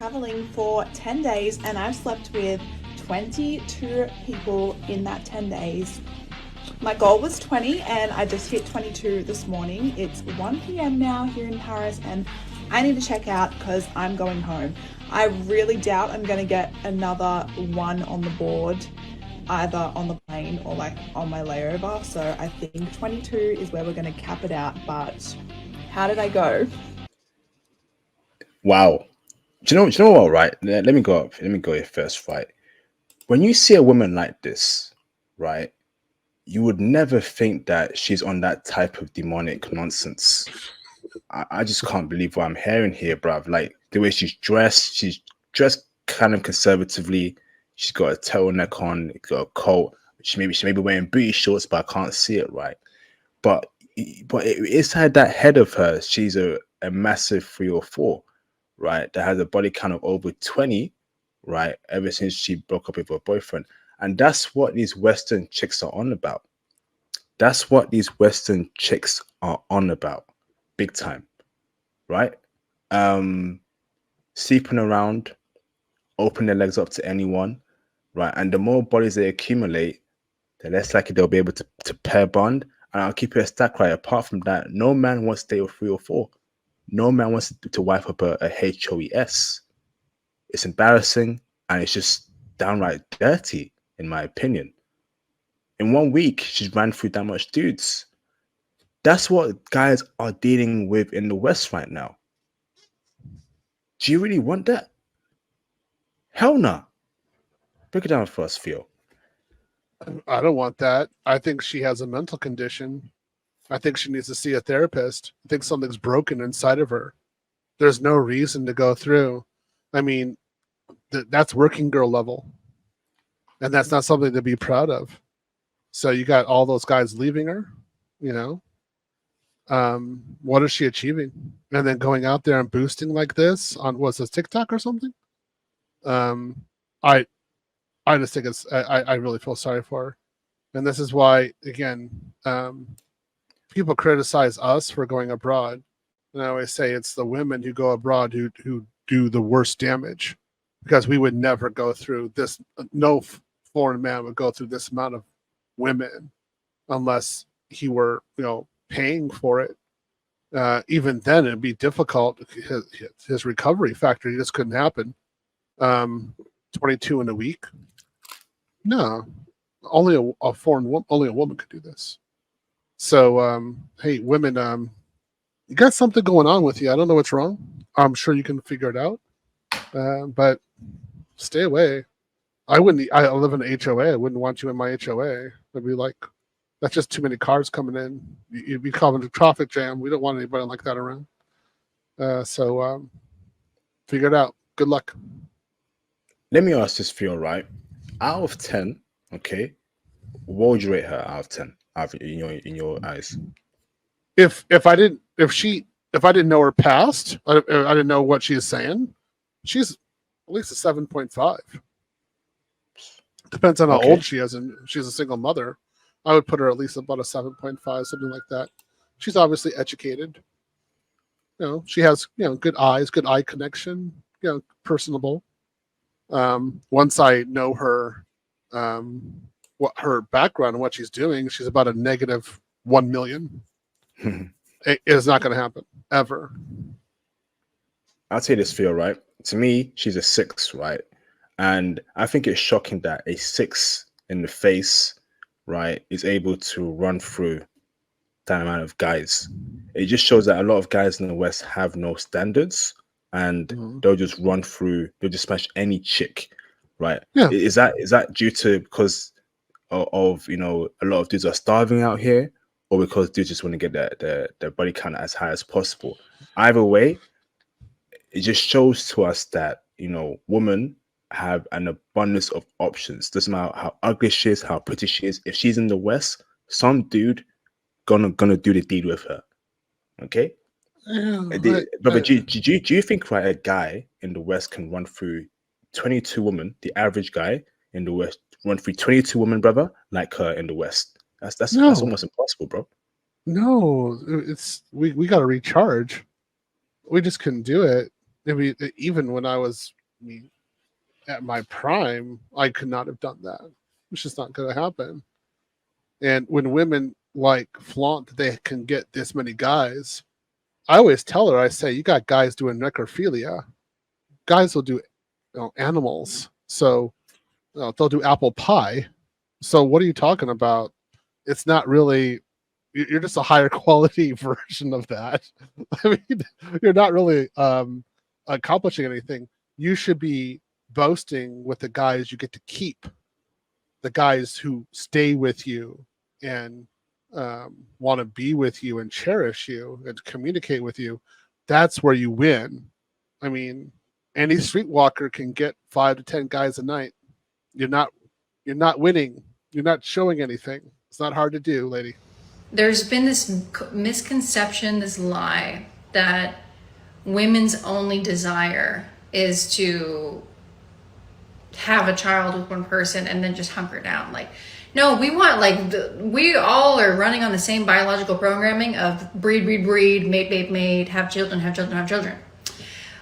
traveling for 10 days and I've slept with 22 people in that 10 days. My goal was 20 and I just hit 22 this morning. It's 1 p.m. now here in Paris and I need to check out because I'm going home. I really doubt I'm going to get another one on the board, either on the plane or like on my layover. So I think 22 is where we're going to cap it out. But how did I go? Wow. Do you know what, right? Let me go up. Let me go here first, right? When you see a woman like this, right, you would never think that she's on that type of demonic nonsense. I just can't believe what I'm hearing here, bruv. Like the way she's dressed kind of conservatively. She's got a turtleneck on, got a coat. She may be wearing booty shorts, but I can't see it right. But inside that head of hers, she's a massive 3 or 4, right? That has a body count of over 20, right? Ever since she broke up with her boyfriend. And that's what these Western chicks are on about. That's what these Western chicks are on about. Big time, right? Um, Sleeping around, open their legs up to anyone, right? And the more bodies they accumulate, the less likely they'll be able to pair bond. And I'll keep it a stack right. Apart from that, no man wants to date with 3 or 4. No man wants to wife up a HOES. It's embarrassing and it's just downright dirty, in my opinion. In 1 week, she's ran through that much dudes. That's what guys are dealing with in the West right now. Do you really want that? Hell no. Break it down for us, Theo. I don't want that. I think she has a mental condition. I think she needs to see a therapist. I think something's broken inside of her. There's no reason to go through. I mean, that's working girl level. And that's not something to be proud of. So you got all those guys leaving her, you know? What is she achieving? And then going out there and boosting like this on what's this, TikTok or something? I just think I really feel sorry for her. And this is why, again, people criticize us for going abroad. And I always say it's the women who go abroad who do the worst damage, because we would never go through this. No foreign man would go through this amount of women unless he were, paying for it. Even then, it'd be difficult. His recovery factor, he just couldn't happen. 22 in a week? No, only a foreign woman, only a woman could do this. So, hey, women, you got something going on with you. I don't know what's wrong. I'm sure you can figure it out. But stay away. I wouldn't. I live in an HOA. I wouldn't want you in my HOA. I'd be like, that's just too many cars coming in. You'd be causing a traffic jam. We don't want anybody like that around. So figure it out. Good luck. Let me ask this for you, right? Out of 10, okay, what would you rate her out of 10? In your eyes? If I didn't know her past, I didn't know what she's saying, she's at least a 7.5. Depends on how old she is, and she's a single mother. I would put her at least about a 7.5, something like that. She's obviously educated. She has good eyes, good eye connection. Personable. Once I know her, what her background and what she's doing, she's about a negative 1 million. It is not going to happen ever. I'll say this, Phil, right? To me, she's a 6, right? And I think it's shocking that a 6 in the face, right, is able to run through that amount of guys. It just shows that a lot of guys in the West have no standards, and they'll just run through, they'll just smash any chick, right? Yeah. Is that due to because of a lot of dudes are starving out here, or because dudes just want to get their body count as high as possible? Either way, it just shows to us that women have an abundance of options. Doesn't matter how ugly she is, how pretty she is. If she's in the West, some dude gonna do the deed with her. Okay. But do you think, right, a guy in the West can run through 22 women? The average guy in the West run through 22 women, brother, like her in the West? That's almost impossible, bro. No, it's we got to recharge. We just couldn't do it. I mean, even when I was at my prime, I could not have done that. It's just not going to happen. And when women like flaunt that they can get this many guys, I always tell her, I say, you got guys doing necrophilia. Guys will do animals. So they'll do apple pie. So what are you talking about? It's not really, you're just a higher quality version of that. I mean, you're not really accomplishing anything. You should be boasting with the guys you get to keep, the guys who stay with you and want to be with you and cherish you and communicate with you. That's where you win. I mean, any streetwalker can get 5 to 10 guys a night. You're not winning. You're not showing anything. It's not hard to do, lady. There's been this misconception, this lie that women's only desire is to have a child with one person and then just hunker down. Like, no, we want, like, we all are running on the same biological programming of breed, mate, have children.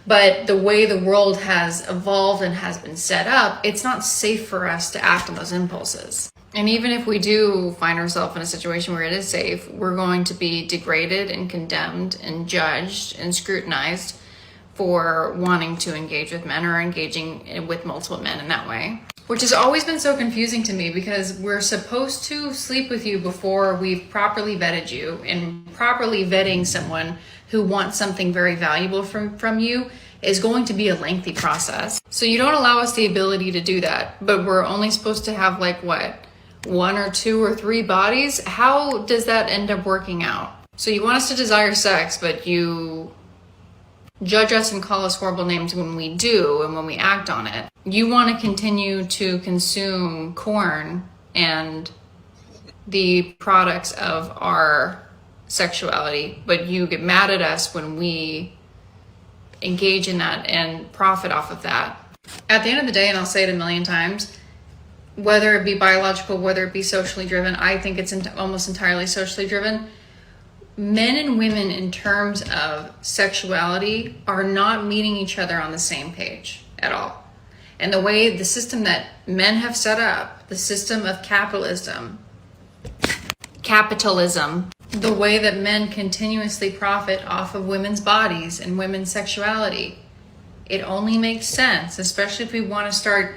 But the way the world has evolved and has been set up, it's not safe for us to act on those impulses. And even if we do find ourselves in a situation where it is safe, we're going to be degraded and condemned and judged and scrutinized for wanting to engage with men or engaging with multiple men in that way. Which has always been so confusing to me, because we're supposed to sleep with you before we've properly vetted you, and properly vetting someone who wants something very valuable from you is going to be a lengthy process. So you don't allow us the ability to do that, but we're only supposed to have, like, what, 1 or 2 or 3 bodies? How does that end up working out? So you want us to desire sex, but you judge us and call us horrible names when we do and when we act on it. You want to continue to consume corn and the products of our sexuality, but you get mad at us when we engage in that and profit off of that. At the end of the day, and I'll say it a million times, whether it be biological, whether it be socially driven, I think it's almost entirely socially driven. Men and women in terms of sexuality are not meeting each other on the same page at all. And the way the system that men have set up, the system of capitalism, the way that men continuously profit off of women's bodies and women's sexuality, it only makes sense, especially if we want to start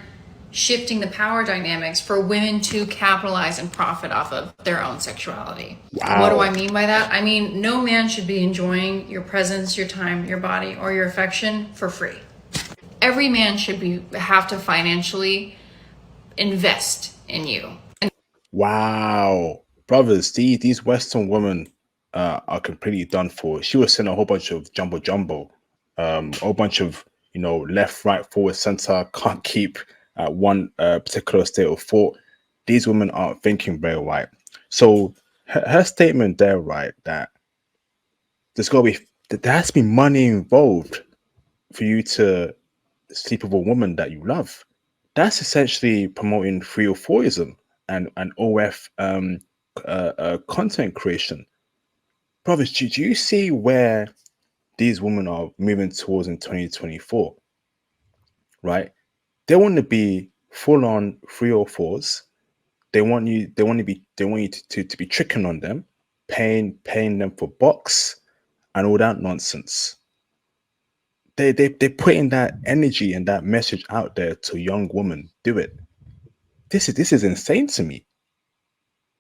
shifting the power dynamics, for women to capitalize and profit off of their own sexuality. Wow. What do I mean by that? I mean, no man should be enjoying your presence, your time, your body, or your affection for free. Every man should have to financially invest in you. Wow. Brothers, these Western women are completely done for. She was saying a whole bunch of jumbo, a whole bunch of, left, right, forward, center, can't keep one particular state of thought. These women aren't thinking very right. So her statement there, right, that there has to be money involved for you to sleep with a woman that you love. That's essentially promoting 304ism and OF content creation. Brothers, do you see where these women are moving towards in 2024? Right? They want to be full on 304s. They want you to be tricking on them, paying them for box and all that nonsense. They're putting that energy and that message out there to young women. Do it. This is insane to me.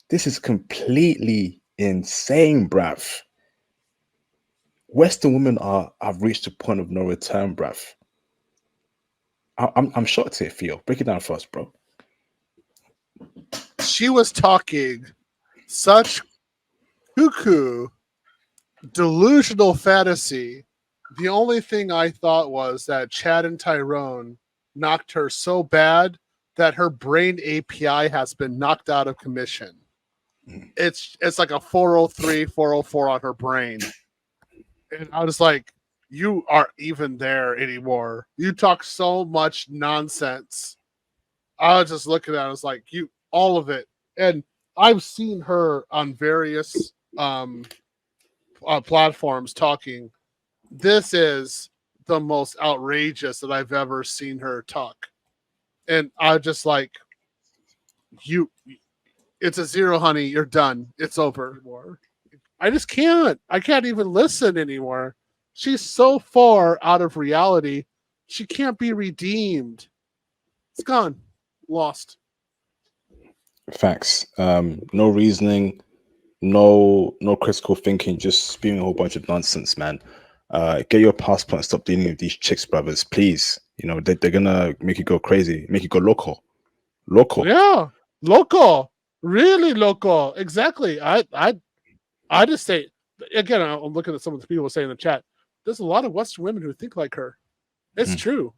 This is completely insane, bruv. Western women have reached a point of no return, bruv. I'm shocked to feel. Break it down for us, bro. She was talking such cuckoo, delusional fantasy. The only thing I thought was that Chad and Tyrone knocked her so bad that her brain API has been knocked out of commission. It's like a 403, 404 on her brain. And I was like, you aren't even there anymore. You talk so much nonsense. I was just looking at it, I was like, all of it. And I've seen her on various platforms talking. This is the most outrageous that I've ever seen her talk. And I just like, it's a 0, honey. You're done. It's over. I just can't. I can't even listen anymore. She's so far out of reality. She can't be redeemed. It's gone. Lost. Facts. No reasoning, no critical thinking, just spewing a whole bunch of nonsense, man. Get your passport and stop dealing with these chicks, brothers, please. You know, they're gonna make you go crazy, make you go loco. Yeah, loco. Really loco. Exactly. I just say, again, I'm looking at some of the people saying in the chat, there's a lot of Western women who think like her. It's true.